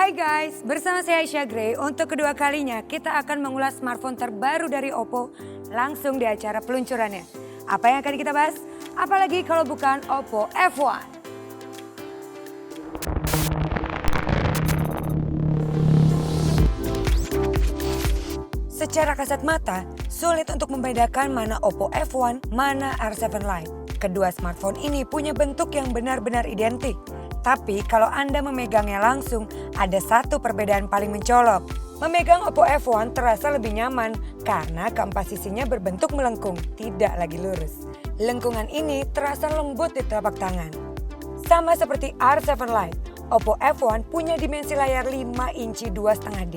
Hai guys, bersama saya Aisyah Gray. Untuk kedua kalinya kita akan mengulas smartphone terbaru dari Oppo langsung di acara peluncurannya. Apa yang akan kita bahas? Apalagi kalau bukan Oppo F1. Secara kasat mata, sulit untuk membedakan mana Oppo F1, mana R7 Lite. Kedua smartphone ini punya bentuk yang benar-benar identik. Tapi kalau Anda memegangnya langsung, ada satu perbedaan paling mencolok. Memegang Oppo F1 terasa lebih nyaman karena keempat sisinya berbentuk melengkung, tidak lagi lurus. Lengkungan ini terasa lembut di telapak tangan. Sama seperti R7 Lite, Oppo F1 punya dimensi layar 5 inci 2,5D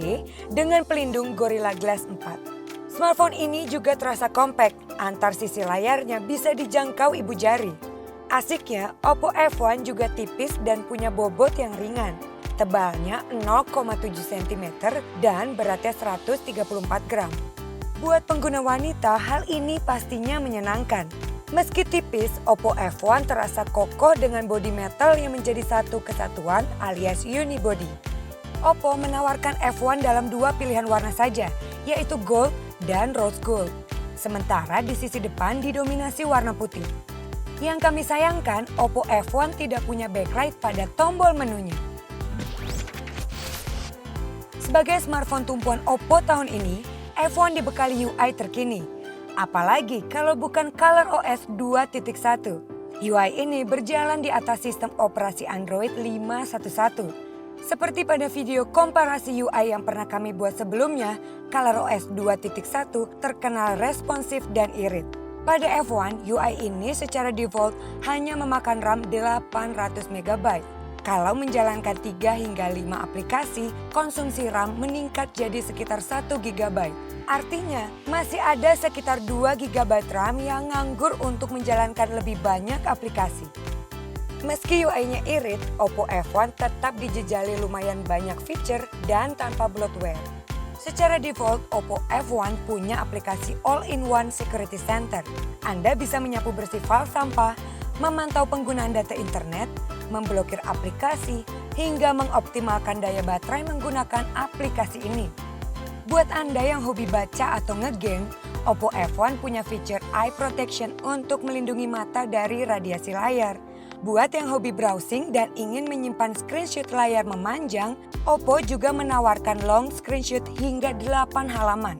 dengan pelindung Gorilla Glass 4. Smartphone ini juga terasa kompak, antar sisi layarnya bisa dijangkau ibu jari. Asiknya, Oppo F1 juga tipis dan punya bobot yang ringan. Tebalnya 0,7 cm dan beratnya 134 gram. Buat pengguna wanita, hal ini pastinya menyenangkan. Meski tipis, Oppo F1 terasa kokoh dengan bodi metal yang menjadi satu kesatuan alias unibody. Oppo menawarkan F1 dalam dua pilihan warna saja, yaitu gold dan rose gold. Sementara di sisi depan didominasi warna putih. Yang kami sayangkan, Oppo F1 tidak punya backlight pada tombol menunya. Sebagai smartphone tumpuan Oppo tahun ini, F1 dibekali UI terkini. Apalagi kalau bukan ColorOS 2.1. UI ini berjalan di atas sistem operasi Android 5.1.1. Seperti pada video komparasi UI yang pernah kami buat sebelumnya, ColorOS 2.1 terkenal responsif dan irit. Pada F1, UI ini secara default hanya memakan RAM 800 MB. Kalau menjalankan 3 hingga 5 aplikasi, konsumsi RAM meningkat jadi sekitar 1 GB. Artinya, masih ada sekitar 2 GB RAM yang nganggur untuk menjalankan lebih banyak aplikasi. Meski UI-nya irit, Oppo F1 tetap dijejali lumayan banyak fitur dan tanpa bloatware. Secara default, Oppo F1 punya aplikasi All-in-One Security Center. Anda bisa menyapu bersih file sampah, memantau penggunaan data internet, memblokir aplikasi, hingga mengoptimalkan daya baterai menggunakan aplikasi ini. Buat Anda yang hobi baca atau ngegame, Oppo F1 punya fitur Eye Protection untuk melindungi mata dari radiasi layar. Buat yang hobi browsing dan ingin menyimpan screenshot layar memanjang, Oppo juga menawarkan long screenshot hingga 8 halaman.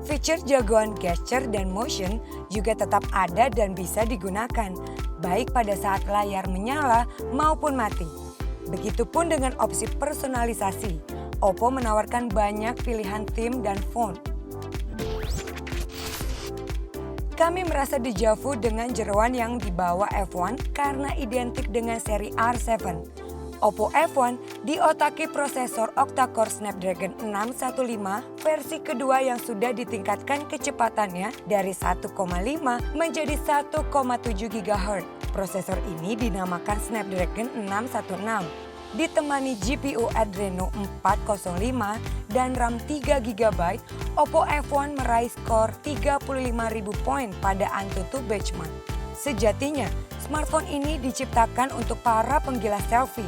Fitur jagoan gesture dan motion juga tetap ada dan bisa digunakan, baik pada saat layar menyala maupun mati. Begitupun dengan opsi personalisasi. Oppo menawarkan banyak pilihan theme dan font. Kami merasa deja vu dengan jeroan yang dibawa F1 karena identik dengan seri R7. Oppo F1 diotaki prosesor octa-core Snapdragon 615 versi kedua yang sudah ditingkatkan kecepatannya dari 1,5 menjadi 1,7 GHz. Prosesor ini dinamakan Snapdragon 616. Ditemani GPU Adreno 405 dan RAM 3 GB, Oppo F1 meraih skor 35.000 poin pada AnTuTu benchmark. Sejatinya, smartphone ini diciptakan untuk para penggila selfie.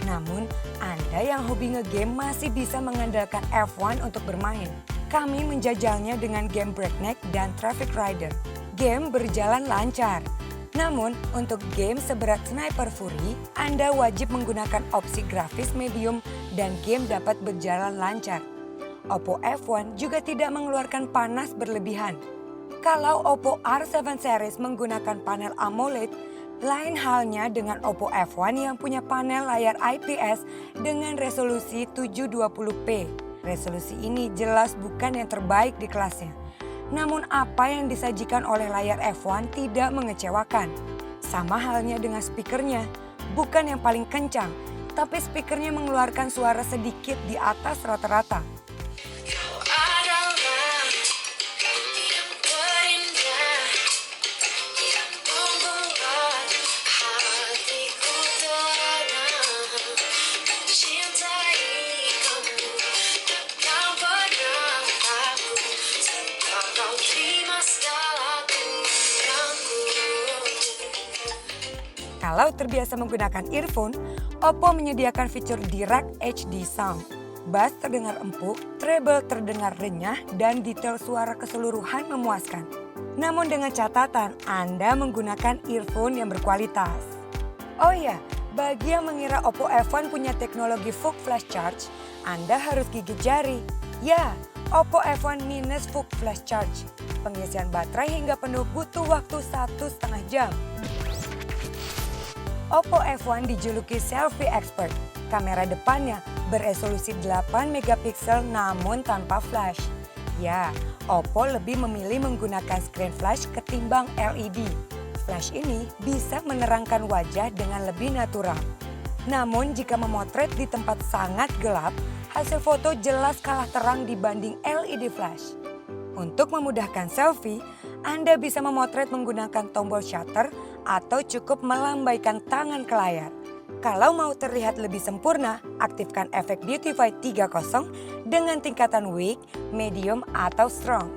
Namun, Anda yang hobi ngegame masih bisa mengandalkan F1 untuk bermain. Kami menjajalnya dengan game Breakneck dan Traffic Rider. Game berjalan lancar. Namun, untuk game seberat Sniper Fury, Anda wajib menggunakan opsi grafis medium dan game dapat berjalan lancar. Oppo F1 juga tidak mengeluarkan panas berlebihan. Kalau Oppo R7 series menggunakan panel AMOLED, lain halnya dengan Oppo F1 yang punya panel layar IPS dengan resolusi 720p. Resolusi ini jelas bukan yang terbaik di kelasnya. Namun apa yang disajikan oleh layar F1 tidak mengecewakan. Sama halnya dengan speakernya, bukan yang paling kencang, tapi speakernya mengeluarkan suara sedikit di atas rata-rata. Kalau terbiasa menggunakan earphone, Oppo menyediakan fitur Direct HD Sound. Bass terdengar empuk, treble terdengar renyah, dan detail suara keseluruhan memuaskan. Namun dengan catatan, Anda menggunakan earphone yang berkualitas. Oh ya, bagi yang mengira Oppo F1 punya teknologi VOOC Flash Charge, Anda harus gigit jari. Ya, Oppo F1 minus VOOC Flash Charge. Pengisian baterai hingga penuh butuh waktu 1,5 jam. Oppo F1 dijuluki selfie expert. Kamera depannya beresolusi 8 megapiksel namun tanpa flash. Ya, Oppo lebih memilih menggunakan screen flash ketimbang LED. Flash ini bisa menerangkan wajah dengan lebih natural. Namun jika memotret di tempat sangat gelap, hasil foto jelas kalah terang dibanding LED flash. Untuk memudahkan selfie, Anda bisa memotret menggunakan tombol shutter atau cukup melambaikan tangan ke layar. Kalau mau terlihat lebih sempurna, aktifkan efek Beautify 3.0 dengan tingkatan weak, medium, atau strong.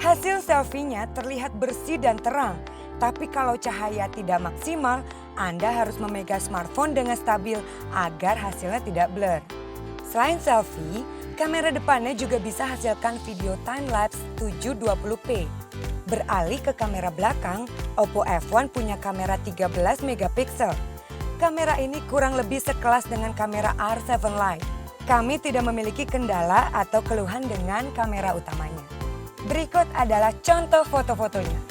Hasil selfie-nya terlihat bersih dan terang, tapi kalau cahaya tidak maksimal, Anda harus memegang smartphone dengan stabil agar hasilnya tidak blur. Selain selfie, kamera depannya juga bisa hasilkan video time-lapse 720p. Beralih ke kamera belakang, Oppo F1 punya kamera 13 megapiksel. Kamera ini kurang lebih sekelas dengan kamera R7 Lite. Kami tidak memiliki kendala atau keluhan dengan kamera utamanya. Berikut adalah contoh foto-fotonya.